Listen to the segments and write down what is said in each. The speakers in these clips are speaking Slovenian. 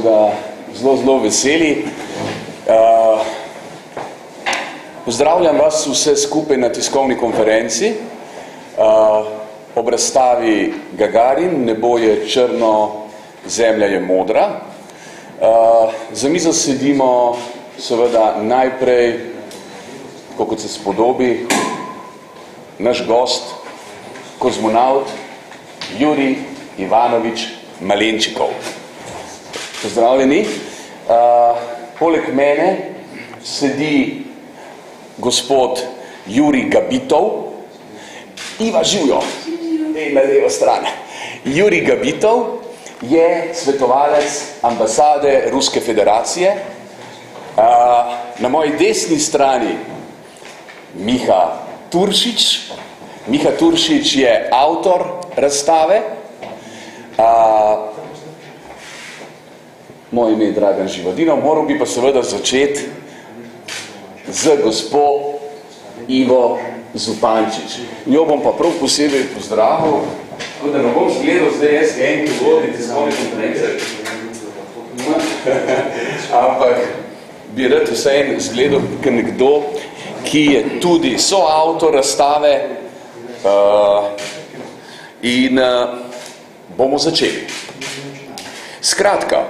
ga zelo veseli. Pozdravljam vas vse skupaj na tiskovni konferenci. Ob razstavi Gagarin, nebo je črno, zemlja je modra. Za mizo sedimo seveda najprej, kot se spodobi, naš gost, kozmonaut Jurij Ivanovič Malenčikov. Pozdravljeni. Poleg mene sedi gospod Jurij Gabitov. Iva živjo, na levo stran. Jurij Gabitov je svetovalec ambasade Ruske federacije. Na moji desni strani Miha Turšič. Miha Turšič je avtor razstave. Moje ime je Dragan Živadinov. Moral bi pa seveda začeti z gospo Ivo Zupančič. Njo bom pa prav posebej pozdravil, tako da ne bom zgledal zdaj jaz en, ki vodi tiskovne konference. Ampak bi rad vseeno zgledal nekdo, ki je tudi soavtor razstave in bomo začeli. Skratka,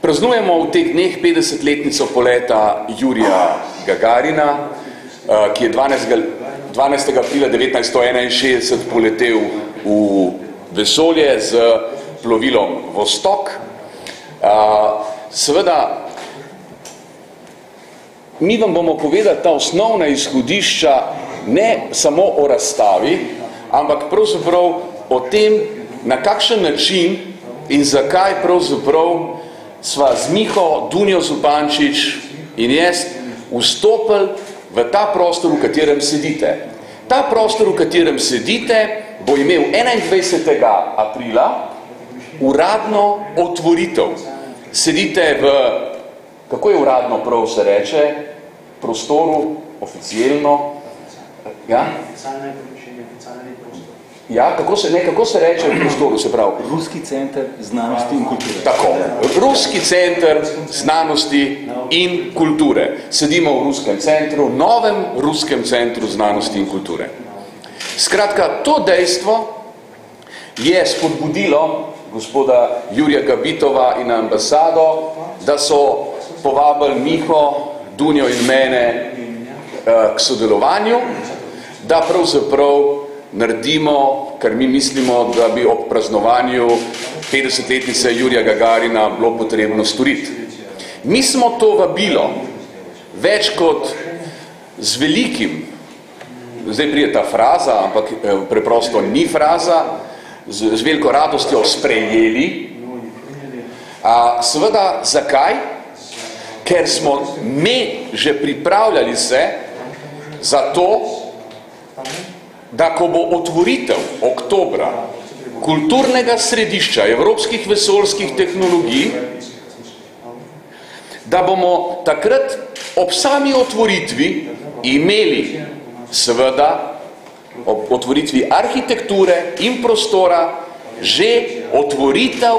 praznujemo v teh dneh 50-letnico poleta Jurija Gagarina, ki je 12. aprila 1961 poletel v vesolje z plovilom Vostok. Seveda, mi vam bomo povedali ta osnovna izhodišča ne samo o razstavi, ampak pravzaprav o tem, na kakšen način in zakaj pravzaprav sva z Miho, Dunjo Zupančič in jaz vstopili v ta prostor, v katerem sedite. Ta prostor, v katerem sedite, bo imel 21. aprila uradno otvoritev. Sedite v, kako je uradno prav se reče, prostoru, oficialno, ja? Ja, kako se reče v prostoru, se pravi? Ruski center znanosti in kulture. Tako, Ruski center znanosti in kulture. Sedimo v Ruskem centru, novem Ruskem centru znanosti in kulture. Skratka, to dejstvo je spodbudilo gospoda Jurija Gabitova in ambasado, da so povabili Miho, Dunjo in mene k sodelovanju, da pravzaprav naredimo, kar mi mislimo, da bi ob praznovanju 50-letnice Jurija Gagarina bilo potrebno storiti. Mi smo to vabilo več kot z velikim, zdaj prije ta fraza, ampak preprosto ni fraza, z veliko radostjo sprejeli. Seveda, zakaj? Ker smo mi že pripravljali se za to, da ko bo otvoritev oktobra kulturnega središča evropskih vesoljskih tehnologij, da bomo takrat ob sami otvoritvi imeli seveda ob otvoritvi arhitekture in prostora že otvoritev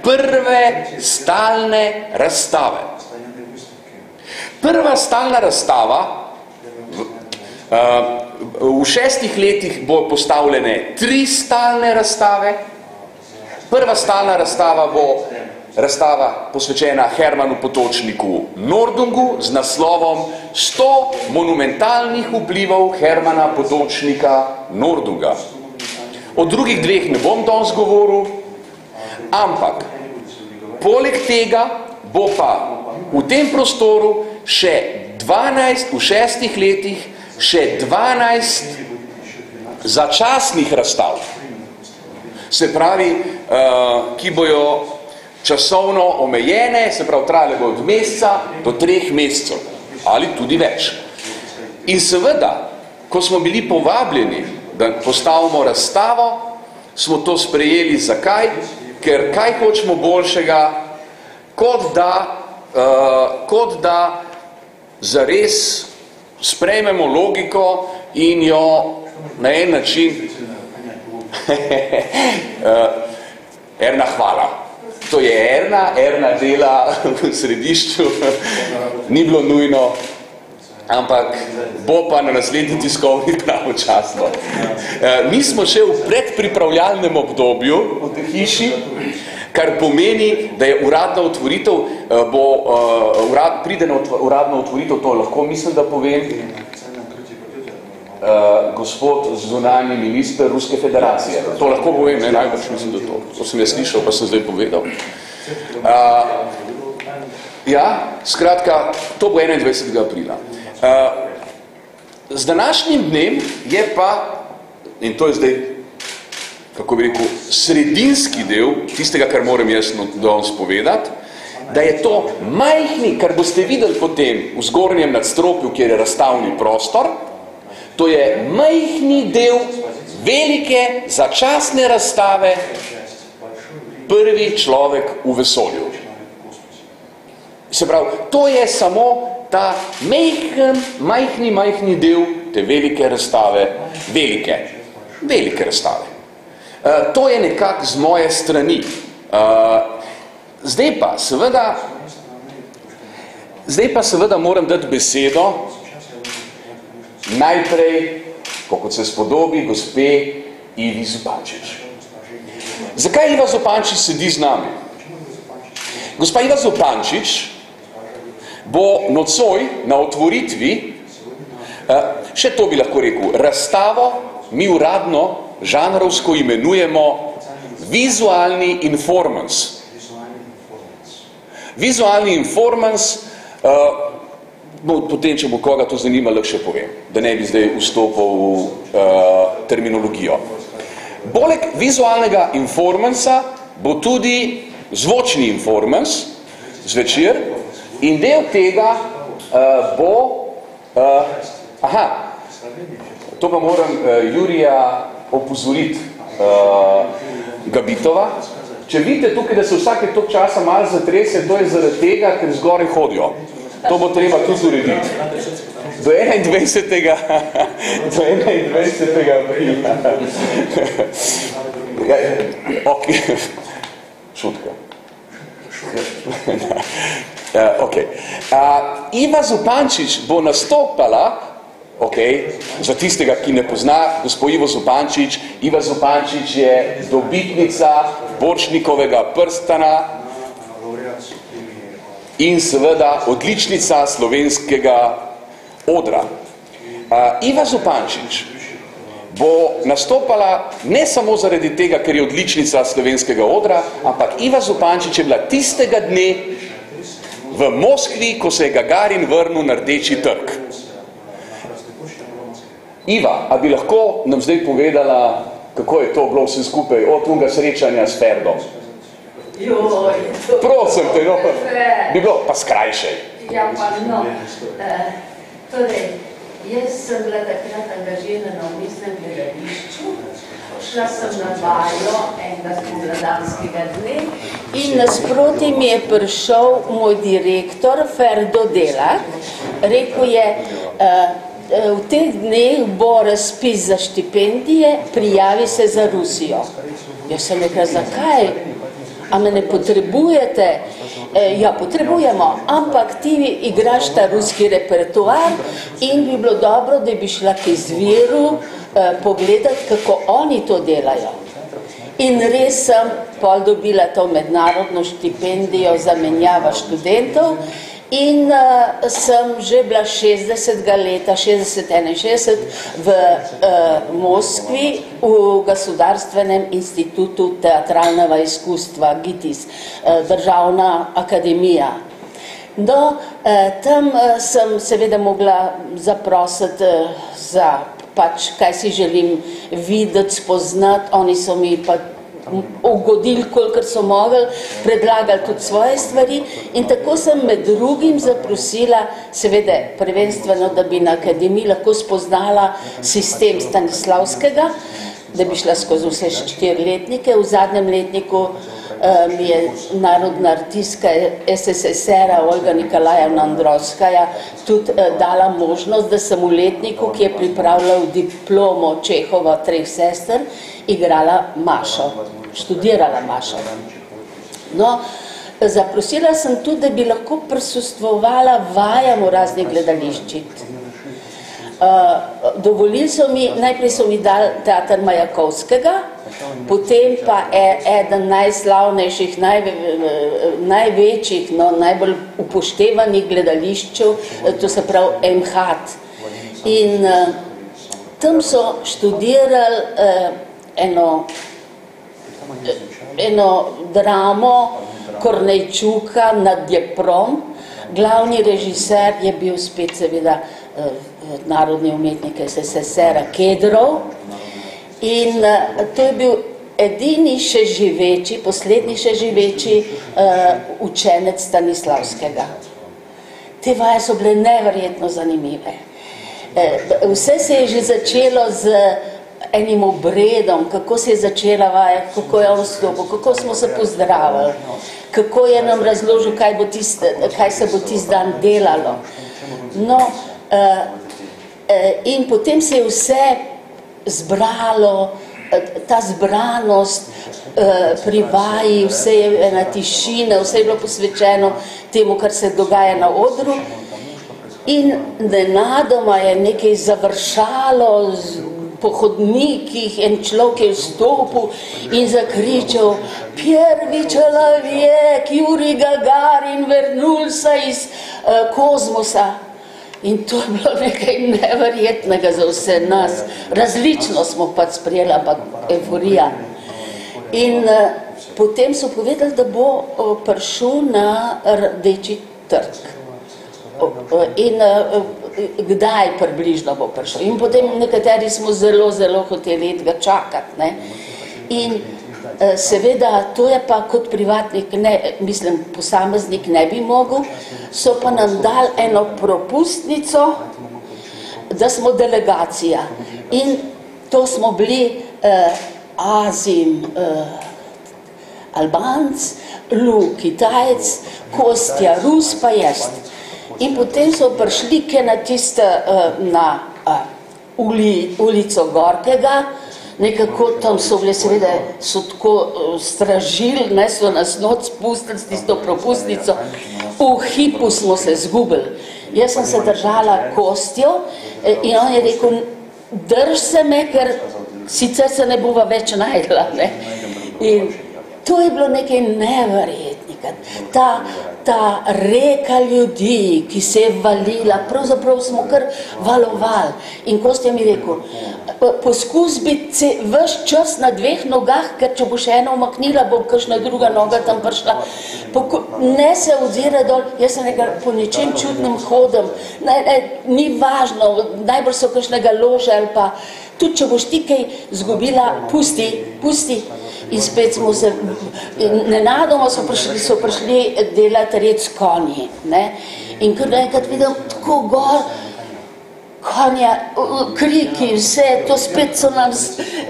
prve stalne razstave. Prva stalna razstava v 6 letih bo postavljene 3 stalne razstave. Prva stalna razstava bo razstava posvečena Hermanu Potočniku Nordungu z naslovom 100 monumentalnih vplivov Hermana Potočnika Nordunga. O drugih dveh ne bom danes govoril, ampak poleg tega bo pa v tem prostoru še 12, v 6 letih še 12 začasnih razstav. Se pravi, ki bojo časovno omejene, se pravi, trajale bo od meseca do 3 mesecev ali tudi več. In seveda, ko smo bili povabljeni, da postavimo razstavo, smo to sprejeli. Zakaj? Ker kaj hočemo boljšega, kot da zares sprejmemo logiko in jo na en način Erna, hvala. To je Erna dela v središču, ni bilo nujno, ampak bo pa na naslednji tiskovni pravočasno. Mi smo še v predpripravljalnem obdobju v tej hiši, kar pomeni, da je uradna otvoritev, pride na uradno otvoritev, to lahko mislim, da povem, gospod zunanji minister Ruske federacije. To lahko povem, ne, najbolj mislim, da to sem jaz slišal, pa sem zdaj povedal. Ja, skratka, to bo 21. aprila. Z današnjim dnem je pa, in to je zdaj, kako bi rekel, sredinski del tistega, kar moram jaz danes povedati, da je to majhni, kar boste videli potem v zgornjem nadstropju, kjer je razstavni prostor, to je majhni del velike začasne razstave Prvi človek v vesolju. Se pravi, to je samo ta majhni del te velike razstave, velike razstave. To je nekako z moje strani. Zdaj pa seveda moram dati besedo najprej, kot se spodobi, gospe Ivi Zupančič. Zakaj Iva Zupančič sedi z nami? Gospa Iva Zupančič bo nocoj na otvoritvi, še to bi lahko rekel, razstavo mi uradno žanrovsko imenujemo vizualni informans. Vizualni informans, potem, če bo koga to zanima, lahko še povem, da ne bi zdaj vstopil v terminologijo. Poleg vizualnega informansa bo tudi zvočni informans zvečer in del tega bo to pa moram Jurija opozoriti Gabitova. Če vidite tukaj, da se vsake tok časa malo zatrese, to je zaradi tega, ker zgoraj hodijo. To bo treba tudi urediti. Do 21. aprila. Ok. Šutka. Ok. Iva Zupančič bo nastopala, ok, za tistega, ki ne pozna gospo Ivo Zupančič. Iva Zupančič je dobitnica Borštnikovega prstana in seveda odličnica slovenskega odra. Iva Zupančič bo nastopala ne samo zaradi tega, ker je odličnica slovenskega odra, ampak Iva Zupančič je bila tistega dne v Moskvi, ko se je Gagarin vrnil na Rdeči trg. Iva, a bi lahko nam zdaj povedala, kako je to bilo vse skupaj od tega srečanja s Ferdom? Prosim te, no, bi bilo pa skrajšej. Ja, pa no. Torej, jaz sem bila takrat angažirana v mestnem gledališču, šla sem na vajo enega spomladanskega dne in nasproti mi je prišel moj direktor Ferdo Delak, rekel je, v teh dneh bo razpis za štipendije, prijavi se za Rusijo. Jaz sem rekla, zakaj? A me ne potrebujete? Ja, potrebujemo, ampak ti igraš ta ruski repertoar in bi bilo dobro, da bi šla k izviru pogledati, kako oni to delajo. In res sem pol dobila to mednarodno štipendijo za menjava študentov in sem že bila 60. leta, 60-61 v Moskvi v Gosударственnem institutu teatralnega izkustva GITIS, državna akademija. No, tam sem seveda mogla zaprositi za pač, kaj si želim videti, spoznati, oni so mi pa ugodili, kolikor so mogli, predlagali tudi svoje stvari in tako sem med drugim zaprosila, seveda prvenstveno, da bi na akademiji lahko spoznala sistem Stanislavskega, da bi šla skozi vse 4 letnike. V zadnjem letniku mi je narodna artistka SSSR-a Olga Nikolajevna Androvskaja tudi dala možnost, da sem v letniku, ki je pripravljal diplomo Čehova 3 sester, igrala Mašo, študirala Mašo. No, zaprosila sem tudi, da bi lahko prisostvovala vajam v raznih gledališčih. Dovolili so mi, najprej so mi dali teater Majakovskega, potem pa eden najslavnejših, največjih, najbolj upoštevanih gledališčev, to se pravi MHAT. In tam so študirali eno dramo Kornejčuka nad Dneprom. Glavni režiser je bil spet seveda narodni umetnik SSSR Kedrov in to je bil edini še živeči, poslednji še živeči učenec Stanislavskega. Te vaje so bile neverjetno zanimive. Vse se je že začelo z enim obredom, kako se je začela vaja, kako je on vstopil, kako smo se pozdravili, kako je nam razložil, kaj se bo tisti dan delalo. No, in potem se je vse zbralo, ta zbranost pri vaji, vse je ena tišina, vse je bilo posvečeno temu, kar se dogaja na odru. In nenadoma je nekaj završalo po hodnikih, en človek je vstopil in zakričal: "Prvi človek, Juri Gagarin, vrnul se iz kozmosa." In to je bilo nekaj neverjetnega za vse nas. Različno smo pač sprejeli, ampak euforija. In potem so povedali, da bo prišel na Rdeči trg. In kdaj približno bo prišel. In potem nekateri smo zelo, zelo hoteli ga čakati. Ne? In seveda, to je pa kot privatnik, posameznik ne bi mogel, so pa nam dali eno propustnico, da smo delegacija. In to smo bili Azim Albanc, Lu Kitajec, Kostja Rus pa jaz. In potem so prišli na tiste na ulico Gorkega, nekako tam so bile, seveda so tako stražili, so nas noč spustili s tisto propustnico. V hipu smo se zgubili. Jaz sem se držala Kostjo in on je rekel: "Drž se me, ker sicer se ne bova več najdla." Ne? In to je bilo nekaj neverjetnega. Ta reka ljudi, ki se je valila, pravzaprav smo kar valovali. In Kostja mi rekel: "Poskus biti ves čas na dveh nogah, ker če bo še ena umaknila, bo kakšna druga noga tam prišla. Ne se ozira dol." Jaz sem rekel: "Po ničem čudnem hodim, ni važno, najbolj so kakšnega lože ali pa tudi če boš ti kaj zgubila, pusti." In spet smo se, nenadoma so prišli delati red s konji. Ne? In kar enkrat vidim, tako gor, konja, kriki, vse, to spet so nam,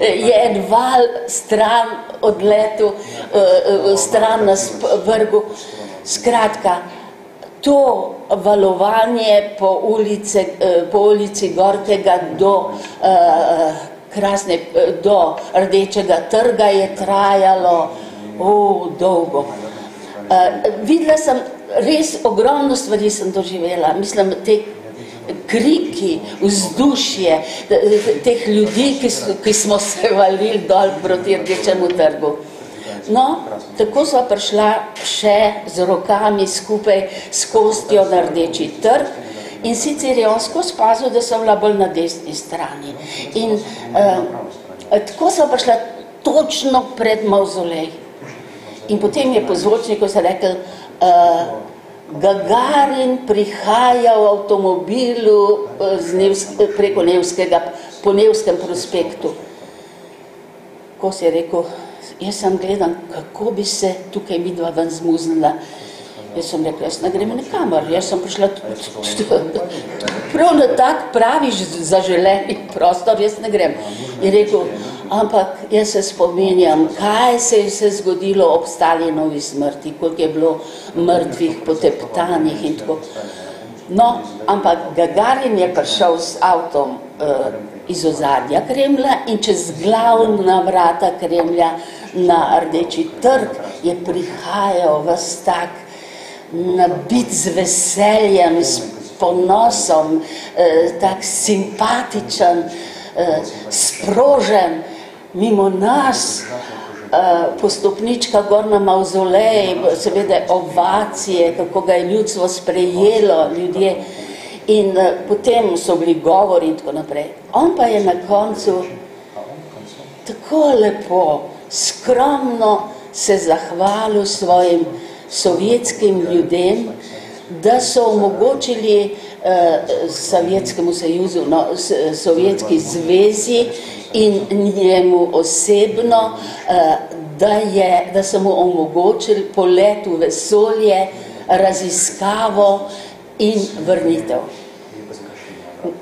je en val stran odletel, stran nas vrgu. Skratka, to valovanje po ulici Gorkega do Rdečega trga je trajalo dolgo. Videla sem, res ogromno stvari sem doživela. Mislim, te kriki, vzdušje, teh ljudi, ki smo se valili dol proti Rdečemu trgu. No, tako sva prišla še z rokami skupaj s Kostjo na Rdeči trg. In sicer je on skozi pazil, da sem bila bolj na desni strani. In tako sem prišla točno pred mavzolej. In potem je po zvočniku se rekel: "Gagarin prihaja v avtomobilu preko Nevskega, po Nevskem prospektu." Ko si je rekel, jaz sem gledam, kako bi se tukaj midva ven zmuznila. Jaz sem rekla, jaz ne grem nikamor, jaz sem prišla prav na tak pravi zaželeni prostor, jaz ne grem. Je rekel, ampak jaz se spominjam, kaj se je vse zgodilo ob Stalinovi smrti, koliko je bilo mrtvih, poteptanih in tako. No, ampak Gagarin je prišel s avtom iz ozadja Kremlja in čez glavna vrata Kremlja na Rdeči trg, je prihajal vas tak nabit z veseljem, s ponosom, tak simpatičen, sprožen, mimo nas, po stopnička gor na mavzolej, seveda ovacije, kako ga je ljudstvo sprejelo, ljudje, in potem so bili govori in tako naprej. On pa je na koncu tako lepo, skromno se zahvalil svojim sovjetskim ljudem, da so omogočili Sovjetskemu Sojuzu, Sovjetski zvezi in njemu osebno, da so mu omogočili polet v vesolje, raziskavo in vrnitev.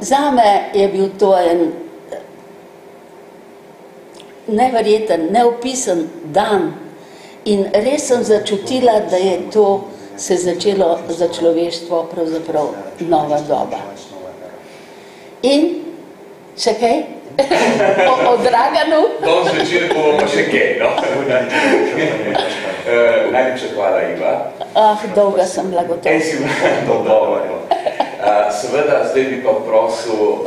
Zame je bil to en neverjeten, neopisen dan in res sem začutila, da je to se začelo za človeštvo pravzaprav nova doba. In še kaj? O Draganu? Danes večer bomo pa še kaj, no? Najlepša hvala, Iva. Dolga sem bila gotova. Si dobro. Seveda, zdaj bi pa prosil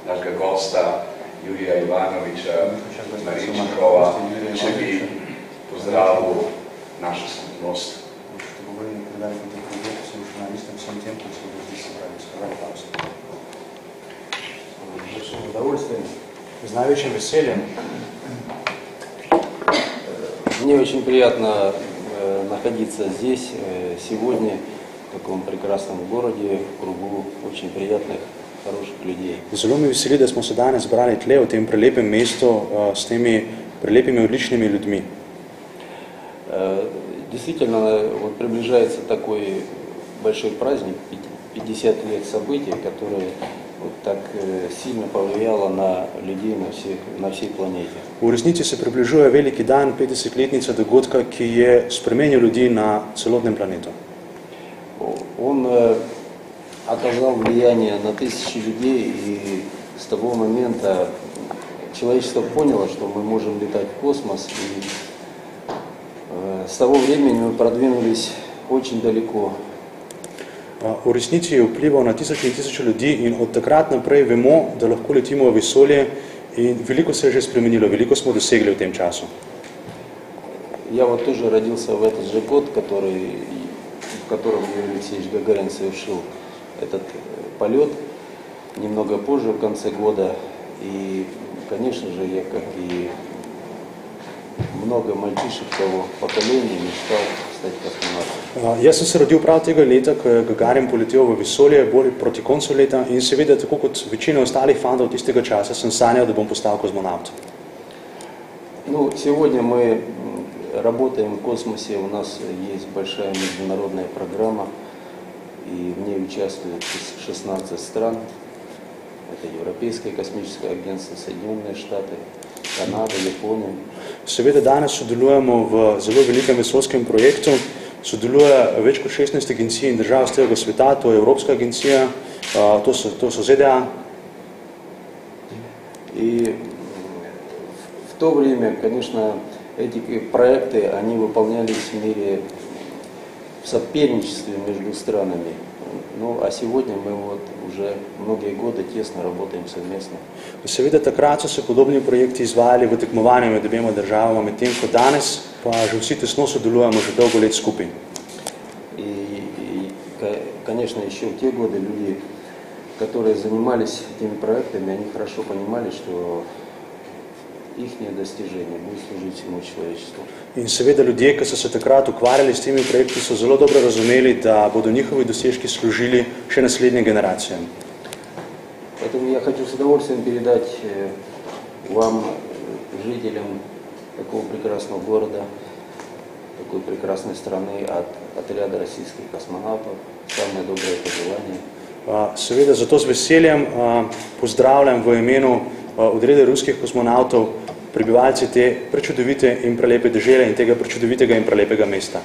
našega gosta, Jurija Ivanoviča Marinčikova, če bi pozdravil našo skupnost. С наивысшим весельем. Мне очень приятно находиться здесь сегодня, в таком прекрасном городе, в кругу очень приятных, хороших людей. Zelo mi veseli, da smo se danes zbrali tle v tem prelepem mestu s temi prelepimi, odličnimi ljudmi. Действительно, вот приближается такой большой праздник, 50 лет событий, которое вот так сильно повлияло на людей на всей планете. V resnici se približuje veliki dan, 50-letnica dogodka, ki je spremenil ljudi na celotnem planetu. Он оказал влияние на тысячи людей, и с того момента человечество поняло, что мы можем летать в космос, и с того времени мы продвинулись очень далеко. V resnici je vplival na tisoče in tisoče ljudi in od takrat naprej vemo, da lahko letimo v vesolje in veliko se je že spremenilo, veliko smo dosegli v tem času. Я вот тоже родился в этот же год, в котором Юрий Алексеевич Гагарин совершил этот полет, немного позже, в конце года. И, конечно же, я, как и много мальчишек того поколения, мечтал стать космонавтом. Jaz sem se rodil prav tega leta, ko je Gagarin poletel v vesolje, bolj proti koncu leta in seveda, tako kot večina ostalih fantov tistega časa, sem sanjal, da bom postal kozmonavt. Ну, сегодня мы работаем в космосе, у нас есть большая международная программа, и в ней участвуют 16 стран. Это Европейское космическое агентство, Соединенные Штаты, Канада, Япония. Seveda danes sodelujemo v zelo velikem vesoljskem projektu, sodeluje več kot 16 agencij in držav z celega sveta, to je Evropska agencija, to so ZDA. И в то время, конечно, эти проекты, они выполнялись в мире в соперничестве между странами. Ну, а сегодня мы вот уже многие годы тесно работаем совместно. Seveda takrat so se podobni projekti izvajali v tekmovanju med obema državama, medtem ko danes pa že vsi tesno sodelujemo že dolgo let skupaj. И, конечно, еще в те годы люди, которые занимались этими проектами, они хорошо понимали, что их достижения будут служить всему человечеству. In seveda ljudje, ki so se takrat ukvarjali s temi projekti, so zelo dobro razumeli, da bodo njihovi dosežki služili še naslednjim generacijam. Поэтому я хочу с удовольствием передать вам, жителям такого прекрасного города, такой прекрасной страны, от отряда российских космонавтов, самое доброе пожелание. Seveda, zato z veseljem pozdravljam v imenu odreda ruskih kosmonavtov prebivalci te prečudovite in prelepe dežele in tega prečudovitega in prelepega mesta.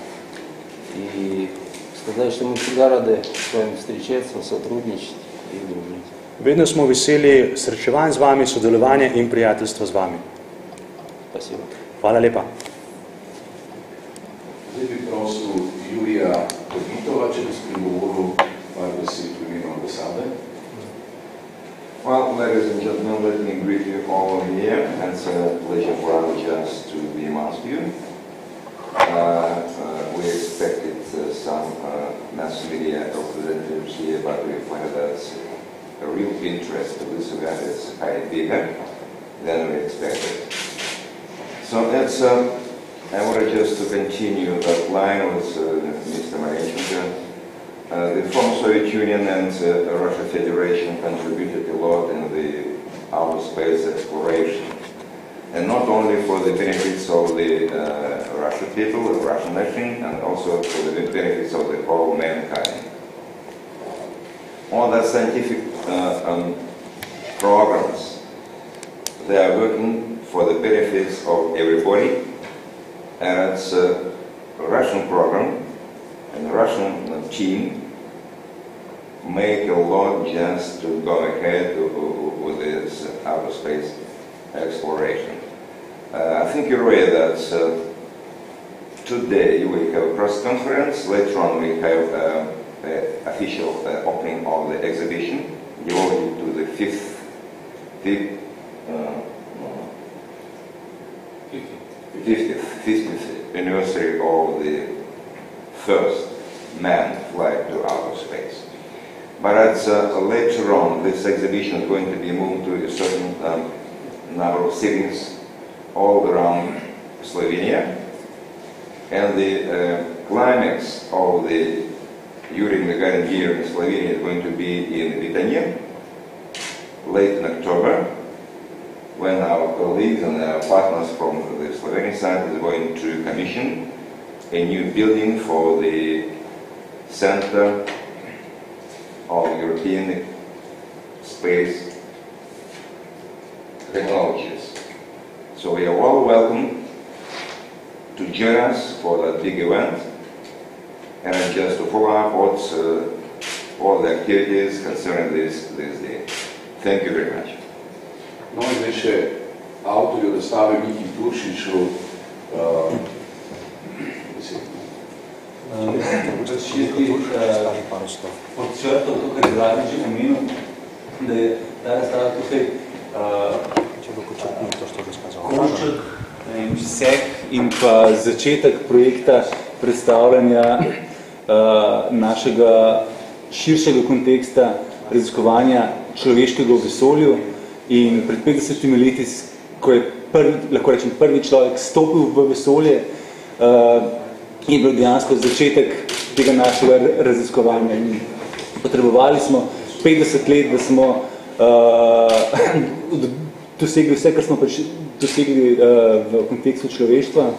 И сказать, что мы всегда рады с вами встречаться, сотрудничать и дружить. Vedno smo veseli srečevanj z vami, sodelovanja in prijateljstva z vami. Спасибо. Hvala lepa. Zdaj bi prosil Jurija Tobitova, če bi spregovoril par besed v imenu ambasade. Well, ladies and gentlemen, let me greet you all here. It's a pleasure for us just to be amongst you. We expected some mass media representatives here, but we find that a real interest of this event is quite bigger than we expected. So that's, I wanted just to continue that line with Mr. Marenchenko. The former Soviet Union and the Russian Federation contributed a lot in the outer space exploration. And not only for the benefits of the Russian people, the Russian nation, and also for the benefits of the whole mankind. All the scientific programs, they are working for the benefits of everybody. And it's a Russian program, and the Russian team make a lot just to go ahead with this outer space exploration. I think you're aware that today we have a press conference, later on we have the official opening of the exhibition devoted to the 50th anniversary of the first manned flight to outer space. But later on, this exhibition is going to be moved to a certain number of cities all around Slovenia. And the climax of the Yuri Gagarin year in Slovenia is going to be in Vitania, late in October, when our colleagues and our partners from the Slovenian side is going to commission a new building for the Center of European Space Technologies. So we are all welcome to join us for that big event, and just to follow up all the activities concerning this day. Thank you very much. No, in zdaj še avtorju razstave Miki Turšiču podčrtal to, kar je Vladi že omenil, da je ta razstava tukaj konček vseh in pa začetek projekta predstavljanja našega širšega konteksta raziskovanja človeškega v vesolju. In pred 50 leti, ko je lahko rečem, prvi človek stopil v vesolje, je bil dejansko začetek tega našega raziskovanja. In potrebovali smo 50 let, da smo dosegli vse, kar smo pač dosegli v kontekstu človeštva.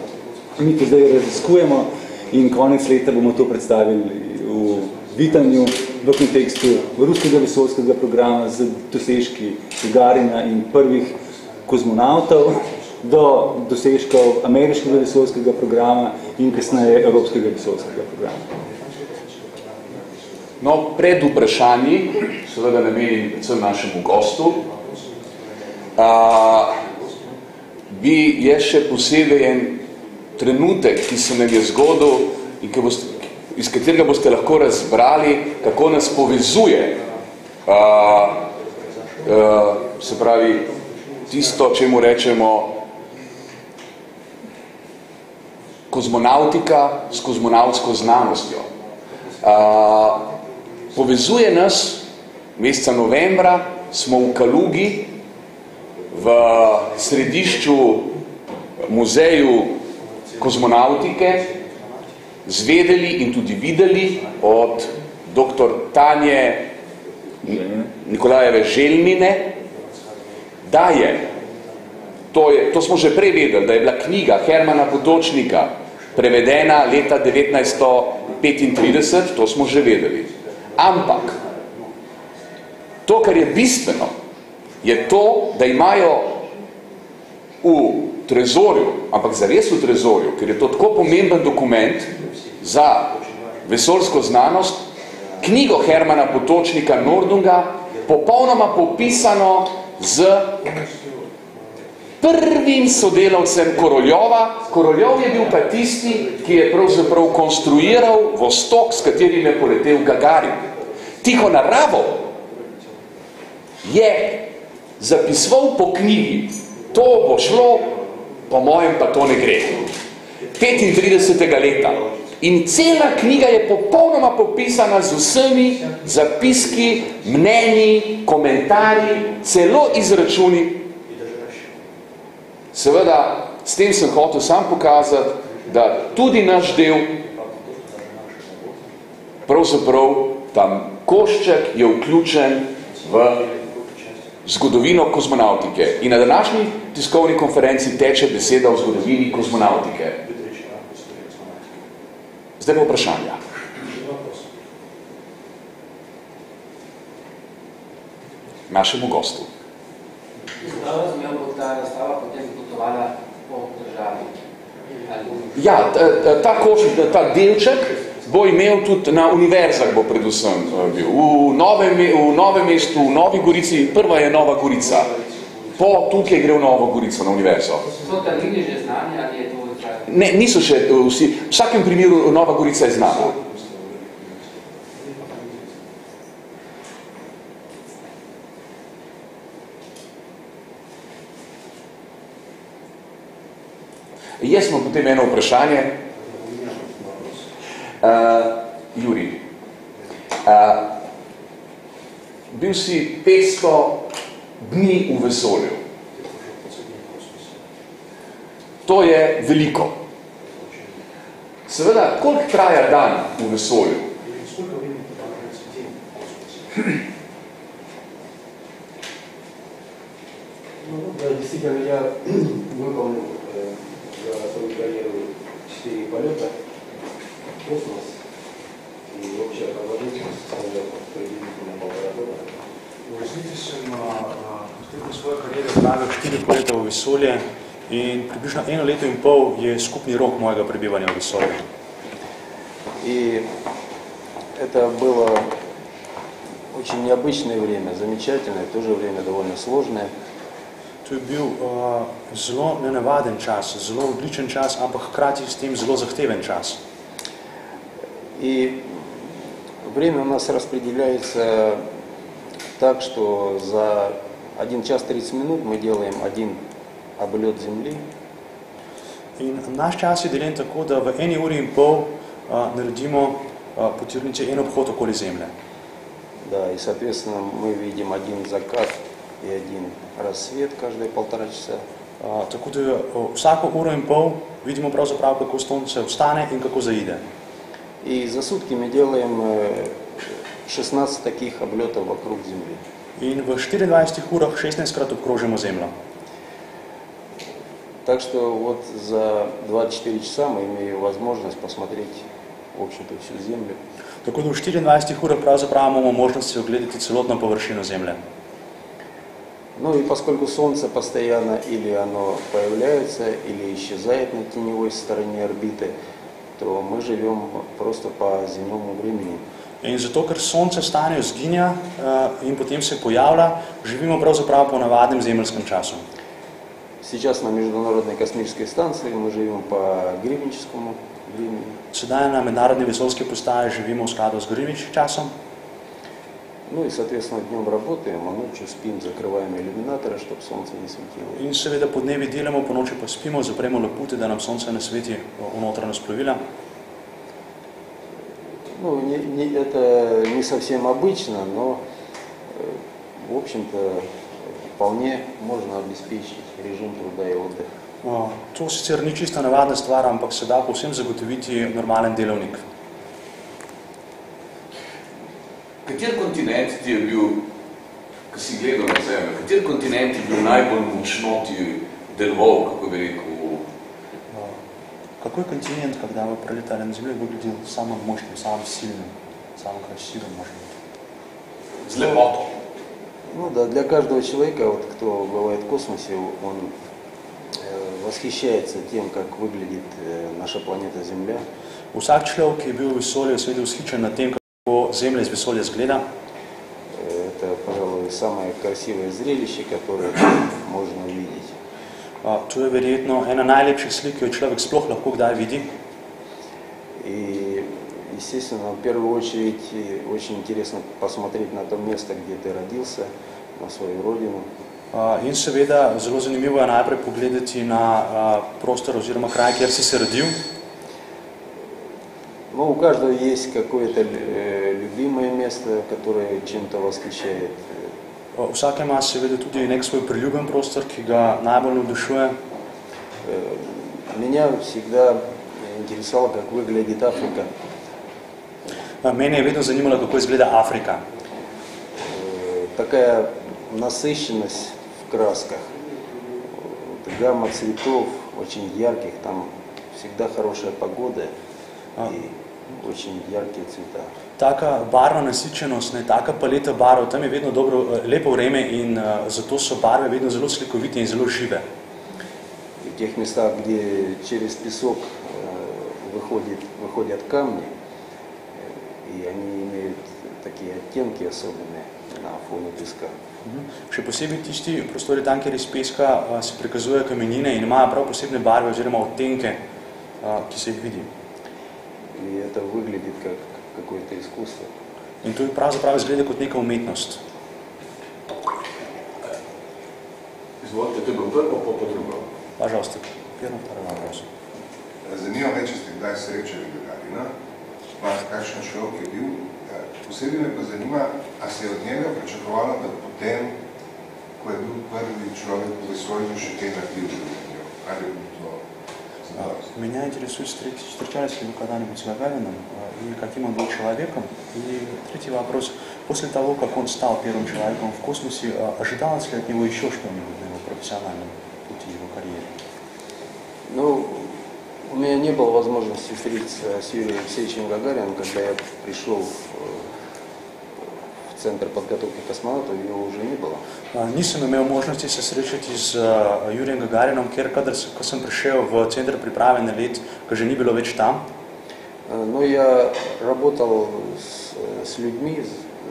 Mi to zdaj raziskujemo in konec leta bomo to predstavili v Vitanju v kontekstu ruskega vesoljskega programa z dosežki Gagarina in prvih kozmonautov do dosežkov ameriškega vesoljskega programa in kasneje evropskega vesoljskega programa. No, pred vprašanji, seveda namenim predvsem našemu gostu, bi je še posebej en trenutek, ki se nam je zgodil in iz katerega boste lahko razbrali, kako nas povezuje se pravi tisto, čemu rečemo kozmonautika s kozmonautsko znanostjo. Povezuje nas, meseca novembra smo v Kalugi, v središču muzeju kozmonautike, zvedeli in tudi videli od dr. Tanje Nikolajeve Želmine, da je, to smo že prej vedeli, da je bila knjiga Hermana Potočnika prevedena leta 1935, to smo že vedeli. Ampak, to, kar je bistveno, je to, da imajo v trezorju, ampak zares v trezorju, ker je to tako pomemben dokument za vesoljsko znanost, knjigo Hermana Potočnika Nordunga, popolnoma popisano z prvim sodelavcem Koroljova. Koroljov je bil pa tisti, ki je pravzaprav konstruiral Vostok, s katerim je poletel Gagarin. Tiho naravo je zapisoval po knjigi, to bo šlo, po mojem pa to ne gre. 35. leta. In cela knjiga je popolnoma popisana z vsemi zapiski, mnenji, komentarji, celo izračuni. Seveda, s tem sem hotel sam pokazati, da tudi naš del, pravzaprav tam košček je vključen v zgodovino kozmonautike. In na današnji tiskovni konferenci teče beseda o zgodovini kozmonautike. Zdaj pa vprašanja. Našemu gostu. Prav razumel, bo ta razstava potem potovala po državi? Ja, ta delček bo imel tudi na univerzah, bo predvsem bil. V Novem mestu, v Novi Gorici, prva je Nova Gorica. Po tukaj gre v Novo Gorico na univerzo. So termini že znani ali je to? Ne, niso še vsi. V vsakem primeru Nova Gorica je znana. Jaz imam potem eno vprašanje. Juri, bil si 500 dni v vesolju. To je veliko. Seveda, koliko traja dan v vesolju? Действительно, я выполнил за свою карьеру 4 полета в космос. И общая продолжительность составляет приблизительно 1,5 года. V resnici sem v svojo kariero opravil 4 poleta v vesolje in približno 1 leto in pol je skupni rok mojega prebivanja v vesolju. И это было очень необычное время, замечательное, в то же время довольно сложное. To je bil zelo nenavaden čas, zelo odličen čas, ampak hkrati s tem zelo zahteven čas. И время у нас распределяется так, что за 1 час 30 минут мы делаем 1 облет Земли. In naš čas je deljen tako, da v 1 uri in pol naredimo potirnice en obhod okoli Zemlje. Да, и, соответственно, мы видим 1 закат и 1 рассвет каждые 1,5 часа. Tako da vsako uro in pol vidimo pravzaprav, kako sonce vstane in kako zaide. И за сутки мы делаем 16 таких облетов вокруг Земли. In v 24 urah 16krat obkrožimo Zemljo. Так что вот за 24 часа мы имеем возможность посмотреть, в общем-то, всю Землю. Tako da v 24 urah pravzaprav imamo možnost ogledati celotno površino Zemlje. Ну и поскольку Солнце постоянно или оно появляется, или исчезает на теневой стороне орбиты, то мы живем просто по земному времени. In zato, ker sonce stane, izginja in potem se pojavlja, živimo pravzaprav po navadnem zemeljskem času. Сейчас на Международной космической станции мы живем по гринвичскому времени. Sedaj na mednarodni vesoljski postaji živimo v skladu z Greenwich časom. Ну и, соответственно, днем работаем, а ночью спим, закрываем иллюминаторы, чтобы солнце не светило. In seveda po dnevi delamo, po noči pa spimo, zapremo lapute, da nam sonce ne sveti v notranjost plovila. Ну, это не совсем обычно, но, в общем-то, вполне можно обеспечить режим труда и отдыха. To sicer ni čista navadna stvar, ampak se da povsem zagotoviti normalen delovnik. Kater kontinent ti je bil, ko si gledal na Zemljo, kater kontinent je bil najbolj močno ti deloval, kako bi rekel? Какой континент, когда вы пролетали на Земле, выглядел самым мощным, самым сильным, самым красивым, может быть? С лепотой. Ну да, для каждого человека, вот, кто бывает в космосе, он восхищается тем, как выглядит наша планета Земля. Vsak človek, ki je bil v vesolju, je seveda vzhičen nad tem, kako Zemlja iz vesolja izgleda. Это, пожалуй, самое красивое зрелище, которое можно увидеть. To je verjetno ena najlepših slik, ki jo človek sploh lahko kdaj vidi. И, естественно, в первую очередь очень интересно посмотреть на то место, где ты родился, на свою родину. In seveda, zelo zanimivo je najprej pogledati na prostor oziroma kraj, kjer si se rodil. Ну, у каждого есть какое-то любимое место, которое чем-то восхищает. Vsak ima seveda tudi nek svoj priljuben prostor, ki ga najbolj navdušuje. Меня всегда интересовало, как выглядит Африка. Mene je vedno zanimalo, kako izgleda Afrika. Такая насыщенность в красках, гамма цветов очень ярких, там всегда хорошая погода и очень яркие цвета. Taka barvna nasičenost, taka paleta barv, tam je vedno dobro, lepo vreme in zato so barve vedno zelo slikovite in zelo žive. В тех местах, где через песок выходят камни, и они имеют такие оттенки особенные на фоне песка. Še posebej tisti prostori tam, kjer iz peska se prikazujejo kamenine in imajo prav posebne barve oziroma odtenke, ki se jih vidi. И это выглядит как какое-то искусство. In to je pravzaprav izgleda kot neka umetnost. Izvolite, to je bilo prvo, po drugo. Пожалуйста, первый, второй вопрос. Zanima me, če ste kdaj srečali Gagarina, kakšen človek je bil. Posebej me pa zanima, a se je od njega pričakovalo, da potem, ko je bil prvi človek v vesolju, še kaj naredil življenju. Ali je bilo to za vas? Меня интересует, встречались ли вы когда-нибудь с Гагарином, и каким он был человеком. И третий вопрос. После того, как он стал первым человеком в космосе, ожидалось ли от него еще что-нибудь на его профессиональном пути, его карьере? Ну, у меня не было возможности встретиться с Юрием Алексеевичем Гагарином, когда я пришел в Центр подготовки космонавтов, его уже не было. Nisem imel možnosti se srečati z Jurijem Gagarinom, ker ko sem prišel v Center priprave na let, ga že ni bilo več tam. Но я работал с людьми, с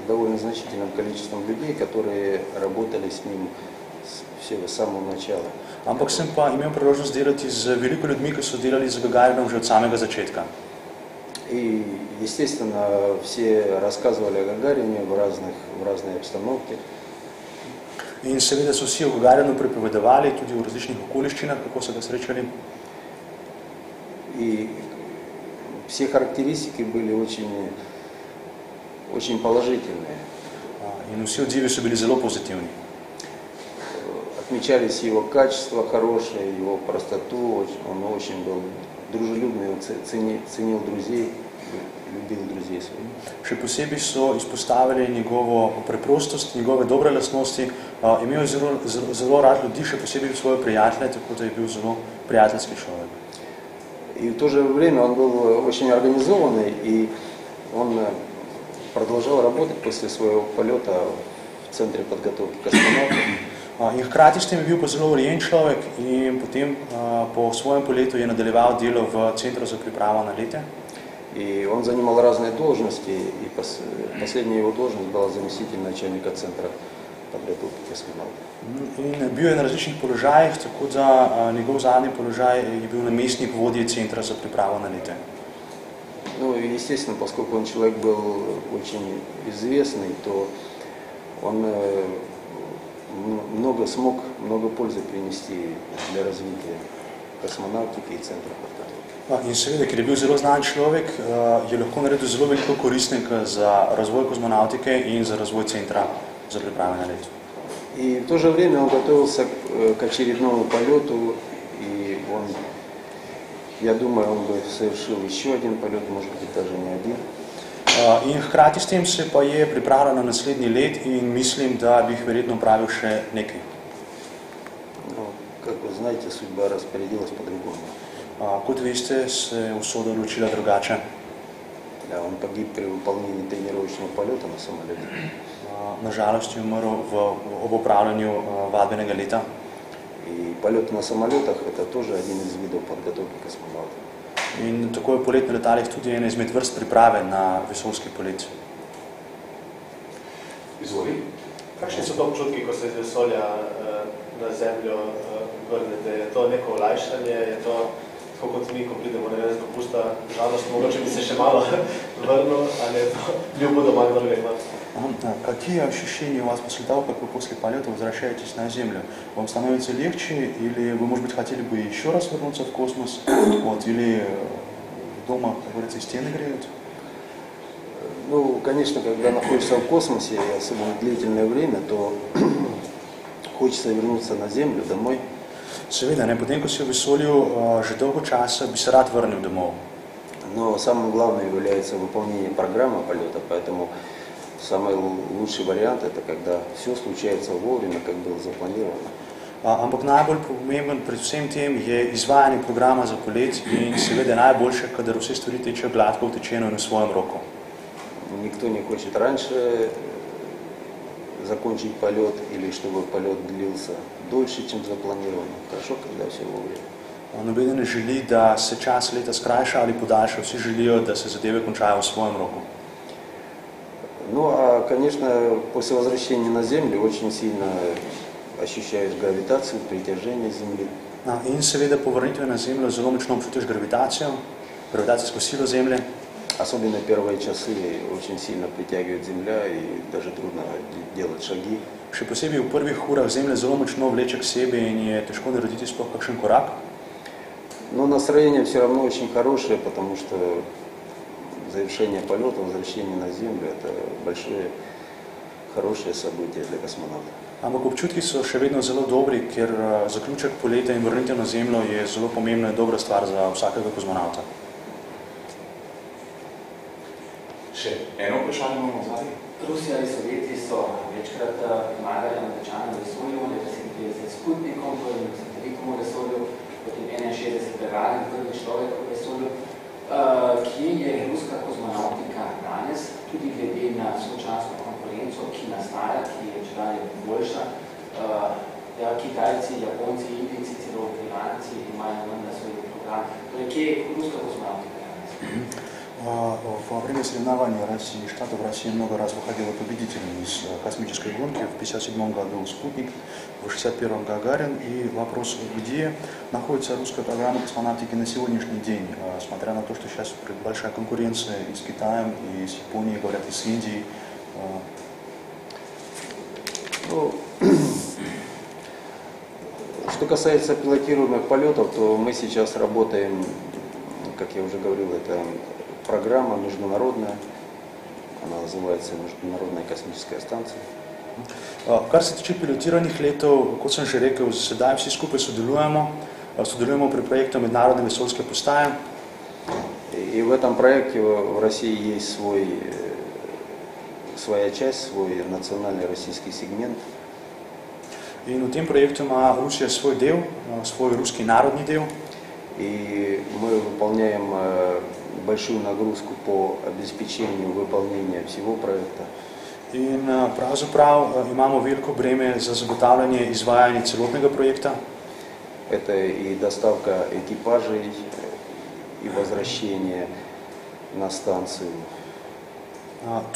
довольно значительным количеством людей, которые работали с ним с самого начала. Ampak sem pa imel priložnost delati z veliko ljudmi, ki so delali z Gagarinom že od samega začetka. И, естественно, все рассказывали о Гагарине в разной обстановке. In seveda so vsi o Gagarinu pripovedovali tudi v različnih okoliščinah, kako so ga srečali. И все характеристики были очень положительные. In vsi odzivi so bili zelo pozitivni. Отмечались его качества хорошие, его простоту, он очень был дружелюбный, он ценил друзей, любил друзей своих. Še posebej so izpostavili njegovo preprostost, njegove dobre lastnosti, imel zelo rad ljudi, še posebej svoje prijatelje, tako da je bil zelo prijateljski človek. И в то же время он был очень организованный, и он продолжал работать после своего полета в Центре подготовки космонавтов. In hkrati s tem je bil pa zelo urejen človek in potem po svojem poletu je nadaljeval delo v Centru za pripravo na lete. И он занимал разные должности, и последняя его должность была заместитель начальника Центра подготовки космонавтов. In bil je na različnih položajih, tako da njegov zadnji položaj je bil namestnik vodje Centra za pripravo na lete. Ну, естественно, поскольку он человек был очень известный, то он смог много пользы принести для развития космонавтики и Центра подготовки. In seveda, ker je bil zelo znan človek, je lahko naredil zelo veliko koristnega za razvoj kozmonautike in za razvoj Centra za priprave na let. И в то же время он готовился к очередному полету, и я думаю, он бы совершил еще один полет, может быть, даже не один. In hkrati s tem se pa je pripravljal na naslednji let in mislim, da bi jih verjetno pravil še nekaj. Ну, как вы знаете, судьба распорядилась по-другому. Kot veste, se je usoda odločila drugače. Да, он погиб при выполнении тренировочного полета на самолете. Na žalost je umrl ob opravljanju vadbenega leta. И полет на самолетах – это тоже один из видов подготовки космонавтов. In tako je polet na letalih tudi ena izmed vrst priprave na vesoljski polet. Izvoli. Kakšni so to občutki, ko se iz vesolja na zemljo vrnete? Je to neko olajšanje? Je to tako kot mi, ko pridemo z dopusta, žalost, mogoče bi se še malo vrнул, ali je to ljubo doma in vrlo? Какие ощущения у вас после того, как вы после полета возвращаетесь на Землю? Вам становится легче или вы, может быть, хотели бы еще раз вернуться в космос? Вот, или дома, как говорится, стены греют? Ну, конечно, когда находишься в космосе, особенно длительное время, то хочется вернуться на Землю, домой. Seveda, ne, potem, ko si v vesolju že dolgo časa, bi se rad vrnil domov. Но самым главным является выполнение программы полета, поэтому самый лучший вариант это когда все случается вовремя, как было запланировано. Ampak najbolj pomemben pred vsem tem je izvajanje programa za polet in seveda najboljše, kadar vse stvari tečejo gladko, utečeno in v svojem roku. Никто не хочет раньше закончить полет или чтобы полет длился дольше, чем запланировано. Хорошо, когда все вовремя. Nobeden ne želi, da se čas leta skrajša ali podaljša, vsi želijo, da se zadeve končajo v svojem roku. Ну, а, конечно, после возвращения на Землю очень сильно ощущаешь гравитацию, притяжение Земли. In seveda po vrnitvi na Zemljo zelo močno občutiš gravitacijsko silo Zemlje. Особенно первые часы очень сильно притягивает Земля и даже трудно делать шаги. Še posebej v prvih urah Zemlja zelo močno vleče k sebi in je težko narediti sploh kakšen korak. Но настроение все равно очень хорошее, потому что завершение полета, возвращение на Землю – это большое, хорошее событие для космонавта. Ampak občutki so še vedno zelo dobri, ker zaključek poleta in vrnitev na Zemljo je zelo pomembna in dobra stvar za vsakega kozmonavta. Še eno vprašanje imamo zadnji. Rusija in Sovjeti so večkrat pomagali Američanom v vesolju, 1950 Sputnikom, prvim satelitom v vesolju, potem 61 Gagarin, prvi človek v vesolju. Kje je ruska kozmonautika danes, tudi glede na sočasno konkurenco, ki nastaja, ki je čedalje boljša? Kitajci, Japonci, Indijci, celo Iranci imajo na svoj program. Torej, kje je ruska kozmonautika danes? Во время соревнований России и Штатов Россия много раз выходила победителем из космической гонки. В 1957 году «Спутник», в 1961 «Гагарин». И вопрос, где находится русская программа космонавтики на сегодняшний день, смотря на то, что сейчас большая конкуренция и с Китаем, и с Японией, говорят, и с Индией. Ну, что касается пилотируемых полетов, то мы сейчас работаем, как я уже говорил, это программа международная, она называется Международная космическая станция. Kar se tiče pilotiranih letov, kot sem že rekel, sedaj vsi skupaj sodelujemo pri projektu Mednarodne vesoljske postaje. И в этом проекте в России есть своя часть, свой национальный российский сегмент. In v tem projektu ima Rusija svoj del, svoj ruski narodni del. И мы выполняем большую нагрузку по обеспечению выполнения всего проекта. In pravzaprav imamo veliko breme za zagotavljanje izvajanja celotnega projekta. Это и доставка экипажей, и возвращение на станцию.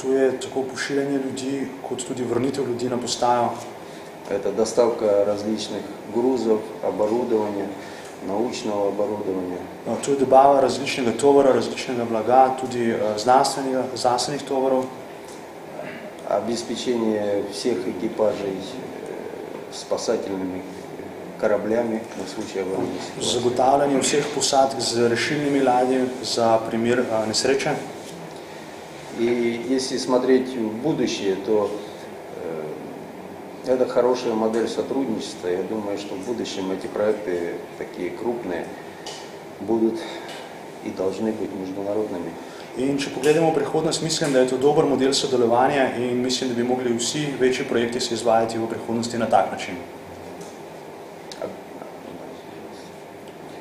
Tu je tako pošiljanje ljudi, kot tudi vrnitev ljudi na postajo. Это доставка различных грузов, оборудования, научного оборудования. Tu je dobava različnega tovora, različnega blaga, tudi znanstvenih tovorov. Обеспечение всех экипажей спасательными кораблями на случай аварийной ситуации. Zagotavljanje vseh posadk z rešilnimi ladjami za primer nesreče. И если смотреть в будущее, то это хорошая модель сотрудничества. Я думаю, что в будущем эти проекты такие крупные будут и должны быть международными. In če pogledamo v prihodnost, mislim, da je to dober model sodelovanja in mislim, da bi mogli vsi večji projekti se izvajati v prihodnosti na tak način.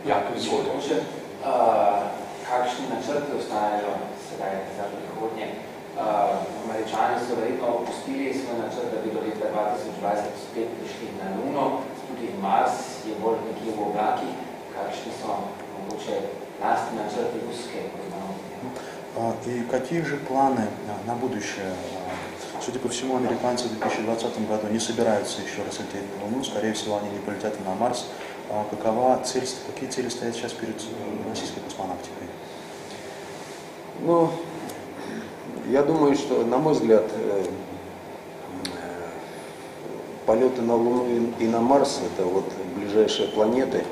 Ja, izvolite. Kakšni načrti ostajajo sedaj za prihodnje? Američani so verjetno opustili svoj načrt, da bi do leta 2020 spet prišli na Luno, tudi Mars je bolj nekje v oblakih. Kakšni so mogoče lastni načrti ruske kozmonautike? И какие же планы на будущее? Судя по всему, американцы в 2020 году не собираются еще раз лететь на Луну, скорее всего, они не полетят и на Марс. Какие цели стоят сейчас перед российской космонавтикой? Ну, я думаю, что, на мой взгляд, полеты на Луну и на Марс — это вот ближайшие планеты.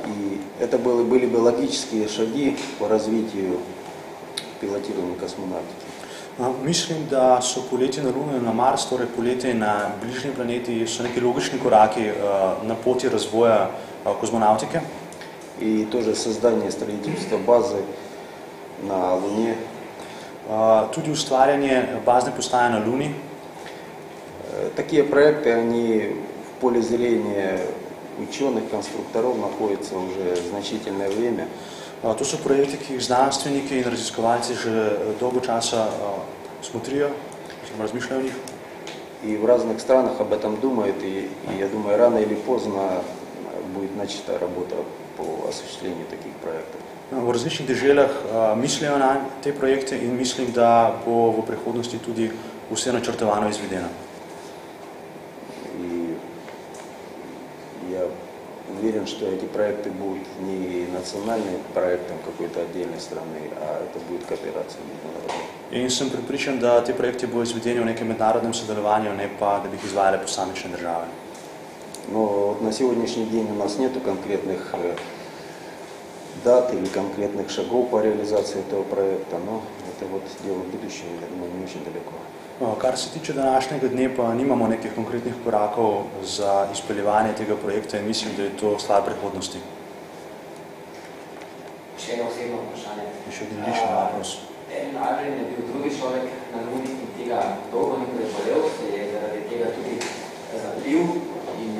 И это были бы логические шаги по развитию пилотируемой космонавтики. Mislim, da so poletje na Luno in na Mars, torej poletje na bližnji planeti, so neki logični koraki na poti razvoja kozmonautike. И тоже создание строительства базы на Луне. Tudi ustvarjanje bazne postaje na Luni. Такие проекты, они в поле зрения ученых, конструкторов находятся уже значительное время. To so projekti, ki jih znanstveniki in raziskovalci že dolgo časa smotrijo, razmišljajo o njih. И в разных странах об этом думают, и я думаю, рано или поздно будет начата работа по осуществлению таких проектов. V različnih deželah mislijo na te projekte in mislim, da bo v prihodnosti tudi vse načrtovano izvedeno. И я уверен, что эти проекты будут не национальным проектом какой-то отдельной страны, а это будет кооперация международная. In sem pripričan, da te projekte bo izvedeni v nekem mednarodnem sodelovanju, ne pa, da bi jih izvajale posamične države. Но вот на сегодняшний день у нас нету конкретных дат или конкретных шагов по реализации этого проекта, но это вот дело будущего, я думаю, не очень далеко. Kar se tiče današnjega dne, pa nimamo nekih konkretnih korakov za izpeljevanje tega projekta in mislim, da je to stvar prihodnosti. Še eno osebno vprašanje. Še один личный вопрос. Eden Aldrin je bil drugi človek na Luni in tega dolgo ni prebolel, se je zaradi tega tudi zabil in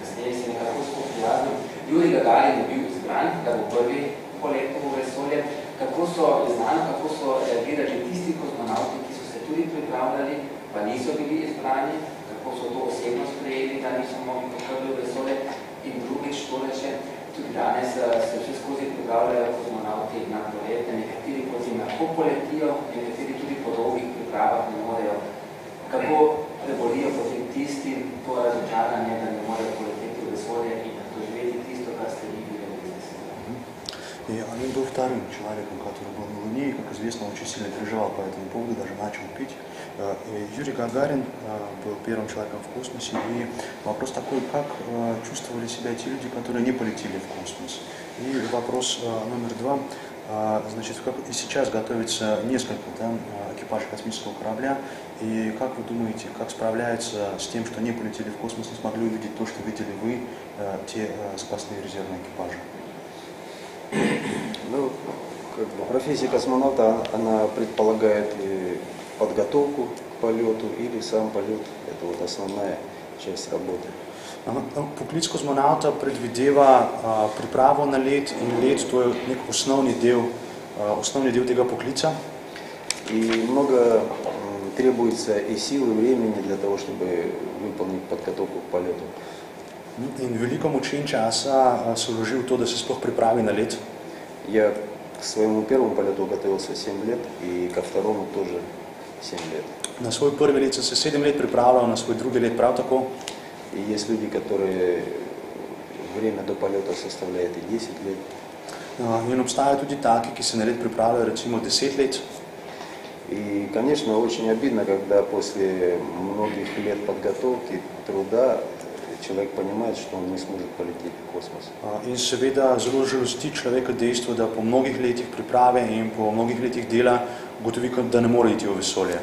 kasneje se je nekako spoprijaznil. Jurij Gagarin je bil izbran, da bo prvi poletel v vesolje. Kako so znano, kako so reagirali tisti kozmonavti, ki so se tudi pripravljali, pa niso bili izbrani, kako so to osebno sprejeli, da niso mogli pokrli v vesolje. In drugič, torej še, tudi danes se vse skozi pripravljajo kozmonavti na polete, nekateri pozim lahko poletijo, nekateri tudi po dolgih pripravah ne morejo. Kako prebolijo potem tistim to razočaranje, da ne morejo poleteti v vesolje in doživeti tisto, kar ste vi bili v biznesu? И он был вторым человеком, который был на Луне, и, как известно, очень сильно переживал по этому поводу, даже начал пить. Юрий Гагарин был первым человеком в космосе, и вопрос такой, как чувствовали себя те люди, которые не полетели в космос. И вопрос номер два, значит, как и сейчас готовится несколько экипажей космического корабля, и как вы думаете, как справляются с тем, что не полетели в космос, не смогли увидеть то, что видели вы, те запасные резервные экипажи? Ну, как бы профессия космонавта, она предполагает подготовку к полету или сам полет. Это вот основная часть работы. Poklic kozmonavta predvideva pripravo na let in let, to je nek osnovni del tega poklica. И много требуется и сил, и времени для того, чтобы выполнить подготовку к полету. In veliko moči in časa se vloži v to, da se sploh pripravi na let. Я к своему первому полету готовился 7 лет, и ко второму тоже 7 лет. Na svoj prvi let sem se 7 let pripravljal, na svoj drugi let prav tako. И есть люди, которые время до полета составляет и 10 лет. In obstajajo tudi taki, ki se na let pripravljajo recimo 10 let. И, конечно, очень обидно, когда после многих лет подготовки, труда, человек понимает, что он не сможет полететь в космос. In seveda zelo žalosti človeka dejstvo, da po mnogih letih priprave in po mnogih letih dela ugotovi, da ne more iti v vesolje.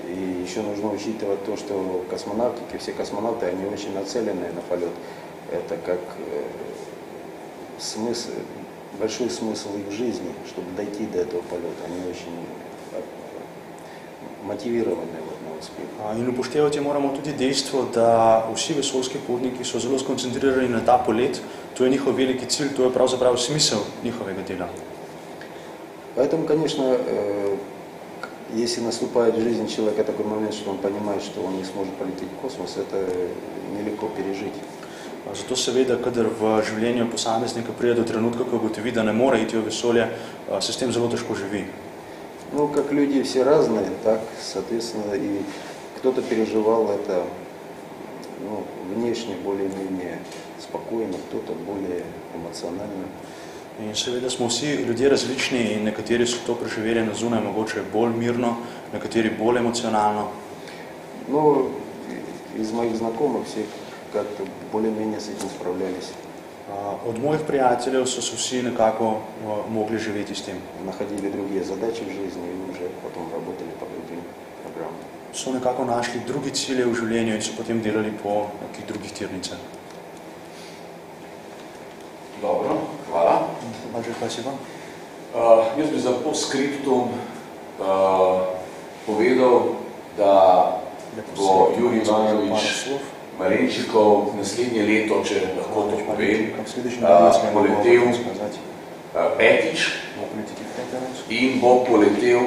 И еще нужно учитывать то, что космонавтики, все космонавты, они очень нацелены на полет. Это как смысл, большой смысл их жизни, чтобы дойти до этого полета. Они очень мотивированы на успех. In upoštevati moramo tudi dejstvo, da vsi vesoljski potniki so zelo skoncentrirani na ta polet. To je njihov veliki cilj, to je pravzaprav smisel njihovega dela. Поэтому, конечно, если наступает в жизни человека такой момент, что он понимает, что он не сможет полететь в космос, это нелегко пережить. Zato seveda, kadar v življenju posameznika pride do trenutka, ko ugotovi, da ne more iti v vesolje, se s tem zelo težko živi. Ну, как люди все разные, так, соответственно, и кто-то переживал это, ну, внешне более-менее спокойно, кто-то более эмоционально. In seveda smo vsi ljudje različni in nekateri so to preživeli na zunaj mogoče bolj mirno, nekateri bolj emocionalno. Но из моих знакомых все как-то более-менее с этим справлялись. Od mojih prijateljev so se vsi nekako mogli živeti s tem. Находили другие задачи в жизни и уже потом работали по другим программам. So nekako našli drugi cilje v življenju in so potem delali po nekih drugih tirnicah. Dobro, hvala. Mađer, kaj si vam? Jaz bi za postscriptum povedal, da bo Jurij Ivanovič Malenčikov naslednje leto, če lahko to povem, poletel petič in bo poletel,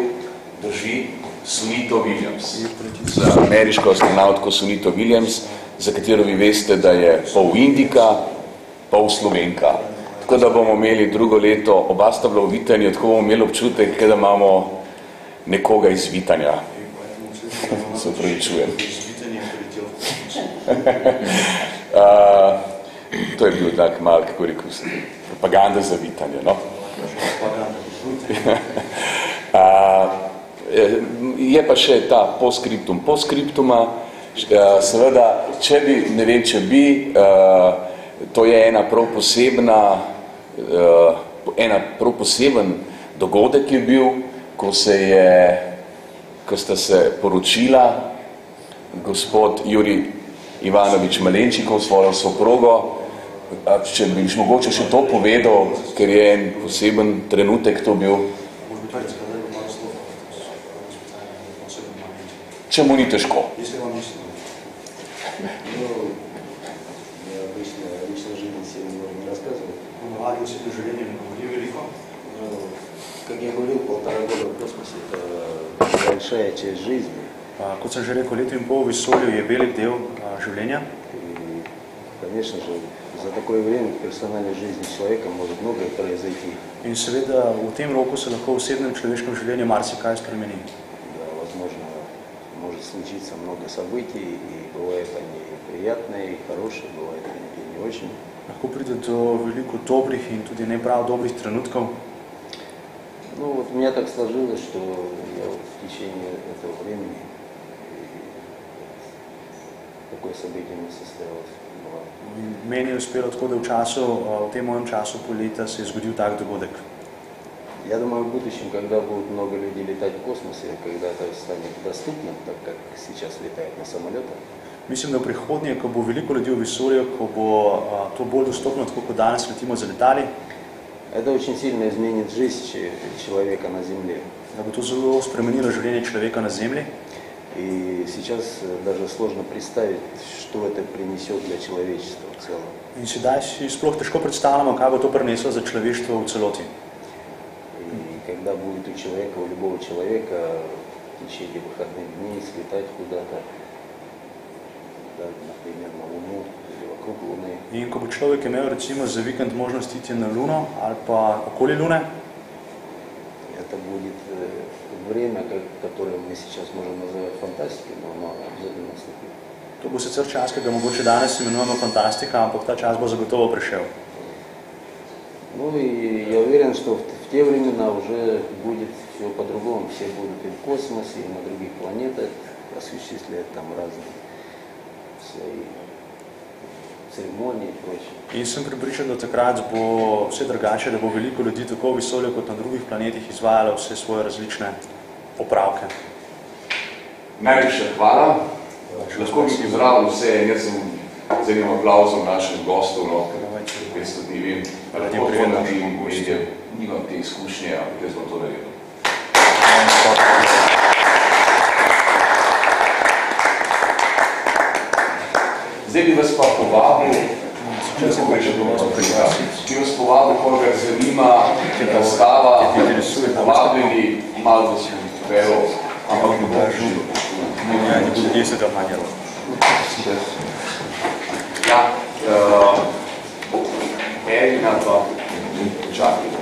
drži, Sunito Williams, za ameriško astronautko Sunito Williams, za katero vi veste, da je pol Indika, pol Slovenka. Tako da bomo imeli drugo leto, oba sta bila v Vitanju, tako bomo imeli občutek, da imamo nekoga iz Vitanja. Se upravičujem. To je bil tak mal, kako rekel sem, propaganda za Vitanje, no? Je pa še ta postscriptum. Postscriptuma, seveda, če bi, ne vem, če bi, to je ena prav poseben dogodek je bil, ko sta se poročila gospod Jurij Ivanovič Malenčikov s svojo soprogo. Če bi mogoče še to povedal, ker je en poseben trenutek to bil. Če mu ni težko. Как я говорил, 1,5 года в космосе – это большая часть жизни. Kot sem že rekel, leto in pol v vesolju je velik del življenja. И, конечно же, за такое время в персональной жизни человека может многое произойти. In seveda v tem roku se lahko v osebnem človeškem življenju marsikaj spremeni. Да, возможно, может случиться много событий, и бывают они приятные, и хорошие, бывают они и не очень. Lahko pride do veliko dobrih in tudi ne prav dobrih trenutkov. Ну вот у меня так сложилось, что я вот в течение этого времени такое событие не состоялось. Meni je uspelo tako, da v tem mojem času pol leta se je zgodil tak dogodek. Я думаю, в будущем, когда будут много людей летать в космосе, когда это станет доступно, так как сейчас летают на самолетах. Mislim, da v prihodnje, ko bo veliko ljudi v vesolju, ko bo to bolj dostopno, tako kot danes letimo za letali, это очень сильно изменит жизнь человека на Земле. Da bo to zelo spremenilo življenje človeka na Zemlji. И сейчас даже сложно представить, что это принесет для человечества в целом. In sedaj si sploh težko predstavljamo, kaj bo to prineslo za človeštvo v celoti. И когда будет у человека, у любого человека в течение выходных дней слетать куда-то, да, например, на Луну или вокруг Луны. In ko bo človek imel recimo za vikend možnost iti na Luno ali pa okoli Lune, это будет время, которое мы сейчас можем называть фантастикой, но оно обязательно наступит. To bo sicer čas, ki ga mogoče danes imenujemo fantastika, ampak ta čas bo zagotovo prišel. Ну и я уверен, что в те времена уже будет все по-другому. Все будут и в космосе, и на других планетах осуществлять там разные свои церемонии и прочее. In sem pripričan, da takrat bo vse drugače, da bo veliko ljudi tako v vesolju kot na drugih planetih izvajalo vse svoje različne opravke. Najlepša hvala. Lahko bi pozdravil vse, jaz sem z enim aplauzom našem gostu, no, ker jaz tudi vem, lahko to naredim, nimam te izkušnje, ampak jaz bom to naredil. Zdaj bi vas pa povabil, koga zanima razstava, povabili malo da si vero, ampak ne bom žil. Ja. Erina pa čakaj.